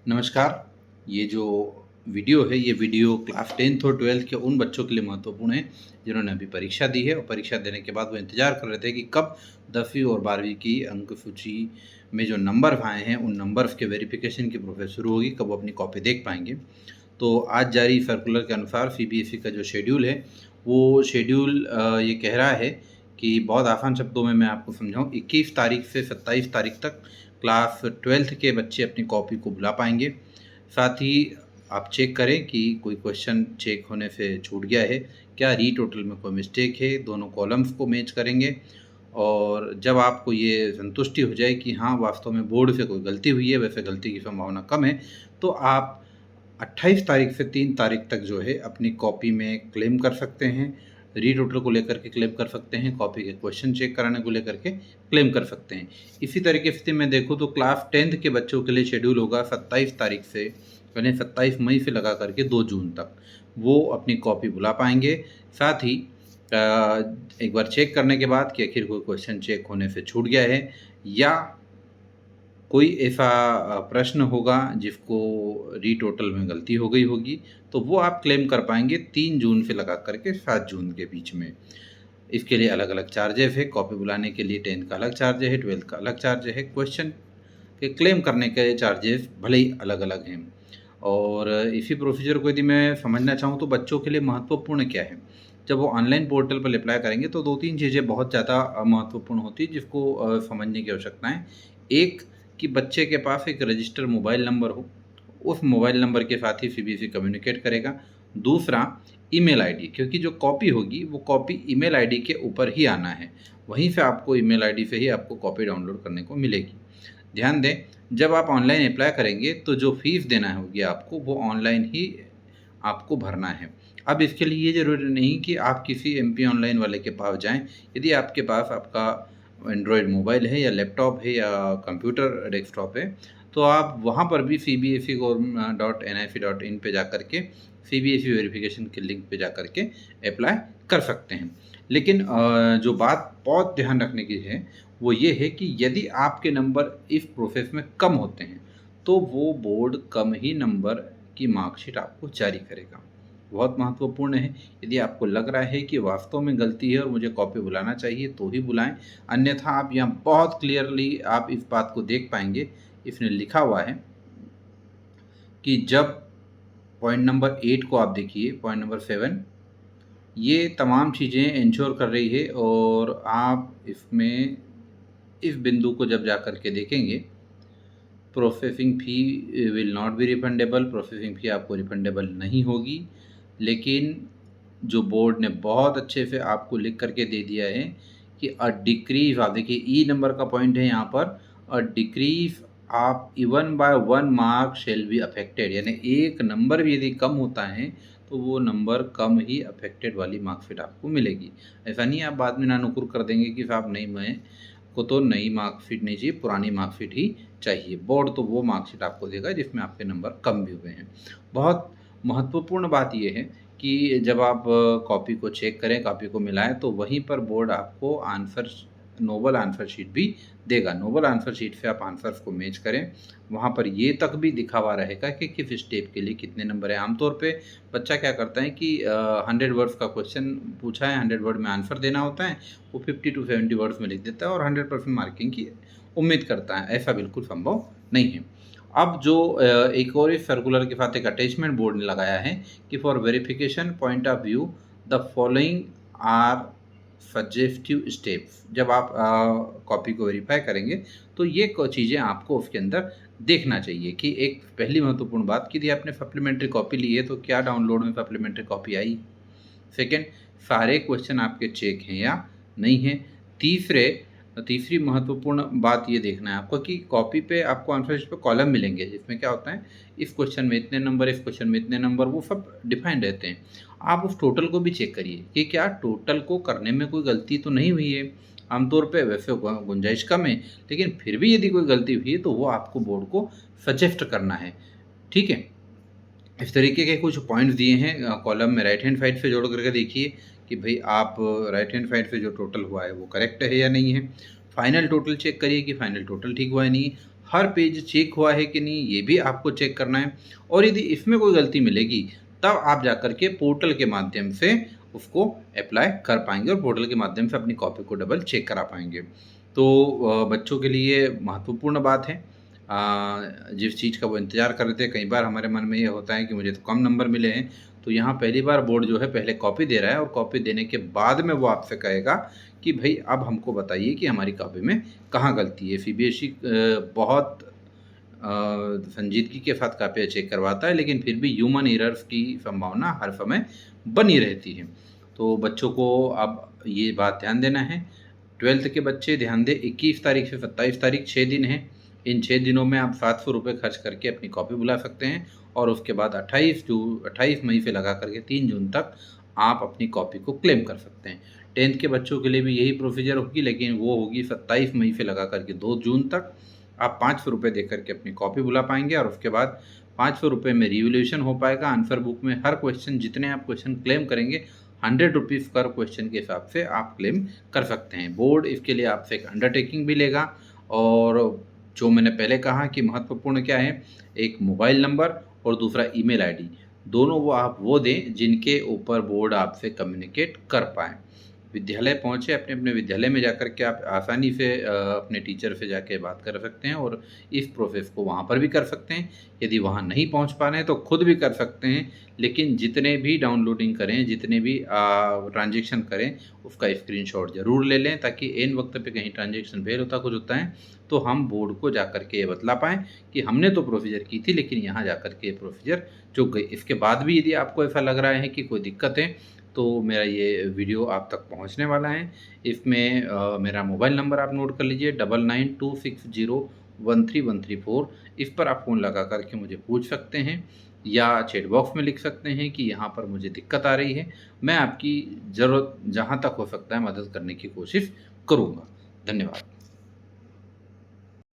नमस्कार। ये जो वीडियो है, ये वीडियो क्लास 10th और 12th के उन बच्चों के लिए महत्वपूर्ण है, जिन्होंने अभी परीक्षा दी है और परीक्षा देने के बाद वो इंतज़ार कर रहे थे कि कब 10वीं और 12वीं की अंक सूची में जो नंबर आए हैं, उन नंबर्स के वेरिफ़िकेशन की प्रोसेस शुरू होगी, कब वो अपनी कॉपी देख पाएँगे। तो आज जारी सर्कुलर के अनुसार सीबीएसई का जो शेड्यूल है, वो शेड्यूल ये कह रहा है कि बहुत आसान शब्दों में मैं आपको समझाऊँ, 21 तारीख से 27 तारीख तक क्लास 12th के बच्चे अपनी कॉपी को बुला पाएँगे। साथ ही आप चेक करें कि कोई क्वेश्चन चेक होने से छूट गया है, क्या रीटोटल में कोई मिस्टेक है, दोनों कॉलम्स को मैच करेंगे और जब आपको ये संतुष्टि हो जाए कि हाँ, वास्तव में बोर्ड से कोई गलती हुई है, वैसे गलती की संभावना कम है, तो आप 28 तारीख से 3 तारीख तक जो है अपनी कॉपी में क्लेम कर सकते हैं। रीटोटल को लेकर के क्लेम कर सकते हैं, कॉपी के क्वेश्चन चेक कराने को लेकर के क्लेम कर सकते हैं। इसी तरीके से मैं देखूँ तो क्लास 10th के बच्चों के लिए शेड्यूल होगा 27 तारीख से, यानी 27 मई से लगा करके 2 जून तक वो अपनी कॉपी बुला पाएँगे। साथ ही एक बार चेक करने के बाद कि आखिर कोई क्वेश्चन चेक होने से छूट गया है या कोई ऐसा प्रश्न होगा जिसको रीटोटल में गलती हो गई होगी, तो वो आप क्लेम कर पाएँगे 3 जून से लगा कर के 7 जून के बीच में। इसके लिए अलग-अलग चार्जेज़ है, कॉपी बुलाने के लिए 10th का अलग चार्ज है, 12th का अलग चार्ज है, क्वेश्चन के क्लेम करने के चार्जेज़ भले ही अलग-अलग हैं। और इसी प्रोसीजर को यदि मैं समझना चाहूँ तो बच्चों के लिए महत्वपूर्ण क्या है? जब वो ऑनलाइन पोर्टल पर अप्लाई करेंगे तो 2-3 चीज़ें बहुत ज़्यादा महत्वपूर्ण होती हैं जिसको समझने की आवश्यकता है। एक कि बच्चे के पास एक रजिस्टर मोबाइल नंबर हो, उस मोबाइल नंबर के साथ ही सीबीएसई कम्युनिकेट करेगा। दूसरा ईमेल आईडी, क्योंकि जो कॉपी होगी वो कॉपी ईमेल आईडी के ऊपर ही आना है, वहीं से आपको ईमेल आईडी से ही आपको कॉपी डाउनलोड करने को मिलेगी। ध्यान दें, जब आप ऑनलाइन अप्लाई करेंगे तो जो फ़ीस देना होगी आपको, वो ऑनलाइन ही आपको भरना है। अब इसके लिए ये ज़रूरी नहीं कि आप किसी एमपी ऑनलाइन वाले के पास जाएँ। यदि आपके पास आपका एंड्रॉयड मोबाइल है या लैपटॉप है या कंप्यूटर डेस्कटॉप है, तो आप वहाँ पर भी cbse.nic.in पे जाकर के सीबीएसई वेरिफ़िकेशन के लिंक पे जाकर के अप्लाई कर सकते हैं। लेकिन जो बात बहुत ध्यान रखने की है, वो ये है कि यदि आपके नंबर इस प्रोसेस में कम होते हैं, तो वो बोर्ड कम ही नंबर की मार्कशीट आपको जारी करेगा। बहुत महत्वपूर्ण है, यदि आपको लग रहा है कि वास्तव में गलती है और मुझे कॉपी बुलाना चाहिए तो ही बुलाएँ, अन्यथा आप यहाँ बहुत क्लियरली आप इस बात को देख पाएँगे, इसमें लिखा हुआ है कि जब पॉइंट नंबर 8 को आप देखिए, पॉइंट नंबर 7 ये तमाम चीज़ें एंश्योर कर रही है और आप इसमें इस बिंदु को जब जा कर के देखेंगे, processing fee will not be refundable, processing fee आपको रिफंडेबल नहीं होगी। लेकिन जो बोर्ड ने बहुत अच्छे से आपको लिख करके दे दिया है कि अ डिक्रीज़, आप देखिए ई नंबर का पॉइंट है यहाँ पर, अ डिक्रीज़ आप even bye 1 mark shall be affected, यानी एक नंबर भी यदि कम होता है तो वो नंबर कम ही अफेक्टेड वाली मार्कशीट आपको मिलेगी। ऐसा नहीं है आप बाद में नानुकुर कर देंगे कि साहब नहीं, मैं को तो नई मार्कशीट नहीं चाहिए, पुरानी मार्कशीट ही चाहिए। बोर्ड तो वो मार्कशीट आपको देगा जिसमें आपके नंबर कम भी हुए हैं। बहुत महत्वपूर्ण बात ये है कि जब आप कॉपी को चेक करें, कॉपी को मिलाएँ, तो वहीं पर बोर्ड आपको नोबल आंसर शीट भी देगा। नोबल आंसर शीट से आप आंसर्स को मैच करें, वहाँ पर ये तक भी लिखा हुआ रहेगा कि किस स्टेप के लिए कितने नंबर हैं। आमतौर पे बच्चा क्या करता है कि 100 वर्ड्स का क्वेश्चन पूछा है, 100 वर्ड में आंसर देना होता है, वो 50 टू 70 वर्ड्स में लिख देता है और 100% मार्किंग की उम्मीद करता है। ऐसा बिल्कुल संभव नहीं है। अब जो एक और इस सर्कुलर के साथ एक अटैचमेंट बोर्ड ने लगाया है कि for verification point of view the following are suggestive steps. जब आप कॉपी को वेरीफाई करेंगे तो ये चीज़ें आपको उसके अंदर देखना चाहिए कि एक पहली महत्वपूर्ण बात कि यदि आपने सप्लीमेंट्री कॉपी ली है तो क्या डाउनलोड में सप्लीमेंट्री कॉपी आई। सेकेंड, सारे क्वेश्चन आपके चेक हैं या नहीं हैं। तीसरी महत्वपूर्ण बात ये देखना है आपको कि कॉपी पे आपको आंसर शीट पे कॉलम मिलेंगे जिसमें क्या होता है, इस क्वेश्चन में इतने नंबर, इस क्वेश्चन में इतने नंबर, वो सब डिफाइंड रहते हैं। आप उस टोटल को भी चेक करिए कि क्या टोटल को करने में कोई गलती तो नहीं हुई है। आमतौर पे वैसे गुंजाइश कम है, लेकिन फिर भी यदि कोई गलती हुई है तो वो आपको बोर्ड को सजेस्ट करना है। ठीक है, इस तरीके के कुछ पॉइंट्स दिए हैं कॉलम में। राइट हैंड साइड से जोड़ करके देखिए कि भाई आप राइट हैंड साइड से जो टोटल हुआ है वो करेक्ट है या नहीं है। फाइनल टोटल चेक करिए कि फाइनल टोटल ठीक हुआ है नहीं। हर पेज चेक हुआ है कि नहीं ये भी आपको चेक करना है। और यदि इसमें कोई गलती मिलेगी तब आप जा कर के पोर्टल के माध्यम से उसको अप्लाई कर पाएंगे और पोर्टल के माध्यम से अपनी कॉपी को डबल चेक करा पाएंगे। तो बच्चों के लिए महत्वपूर्ण बात है। जिस चीज़ का वो इंतज़ार कर रहे थे, कई बार हमारे मन में ये होता है कि मुझे तो कम नंबर मिले हैं, तो यहाँ पहली बार बोर्ड जो है पहले कॉपी दे रहा है और कॉपी देने के बाद में वो आपसे कहेगा कि भाई अब हमको बताइए कि हमारी कॉपी में कहाँ गलती है। सीबीएसई बहुत संजीदगी के साथ कापियाँ चेक करवाता है, लेकिन फिर भी ह्यूमन एरर्स की संभावना हर समय बनी रहती है। तो बच्चों को अब ये बात ध्यान देना है। 12th के बच्चे ध्यान दें, 21 तारीख से 27 तारीख 6 दिन है। इन 6 दिनों में आप 700 रुपये खर्च करके अपनी कॉपी बुला सकते हैं और उसके बाद 28 मई से लगा करके 3 जून तक आप अपनी कॉपी को क्लेम कर सकते हैं। 10th के बच्चों के लिए भी यही प्रोसीजर होगी, लेकिन वो होगी 27 मई से लगा करके 2 जून तक। आप 500 रुपये दे करके अपनी कॉपी बुला पाएंगे और उसके बाद 500 रुपये में रिवोल्यूशन हो पाएगा। आंसर बुक में हर क्वेश्चन, जितने आप क्वेश्चन क्लेम करेंगे, 100 रुपीज़ पर क्वेश्चन के हिसाब से आप क्लेम कर सकते हैं। बोर्ड इसके लिए आपसे एक अंडरटेकिंग भी लेगा। और जो मैंने पहले कहा कि महत्वपूर्ण क्या है, एक मोबाइल नंबर और दूसरा ईमेल आईडी, दोनों वो आप वो दें जिनके ऊपर बोर्ड आपसे कम्युनिकेट कर पाएँ। विद्यालय पहुँचे, अपने अपने विद्यालय में जाकर के आप आसानी से अपने टीचर से जाके बात कर सकते हैं और इस प्रोसेस को वहाँ पर भी कर सकते हैं। यदि वहाँ नहीं पहुँच पा रहे हैं तो खुद भी कर सकते हैं, लेकिन जितने भी डाउनलोडिंग करें, जितने भी ट्रांजेक्शन करें, उसका स्क्रीनशॉट ज़रूर ले लें, ताकि ऐन वक्त पे कहीं ट्रांजेक्शन फेल होता कुछ होता है तो हम बोर्ड को जा कर के ये बतला पाएँ कि हमने तो प्रोसीजर की थी, लेकिन यहाँ जा कर के ये प्रोसीजर चूक गई। इसके बाद भी यदि आपको ऐसा लग रहा है कि कोई दिक्कत है तो मेरा ये वीडियो आप तक पहुंचने वाला है। इसमें मेरा मोबाइल नंबर आप नोट कर लीजिए, 9926013134। इस पर आप फ़ोन लगा करके मुझे पूछ सकते हैं या चैट बॉक्स में लिख सकते हैं कि यहाँ पर मुझे दिक्कत आ रही है। मैं आपकी ज़रूरत जहाँ तक हो सकता है मदद करने की कोशिश करूँगा। धन्यवाद।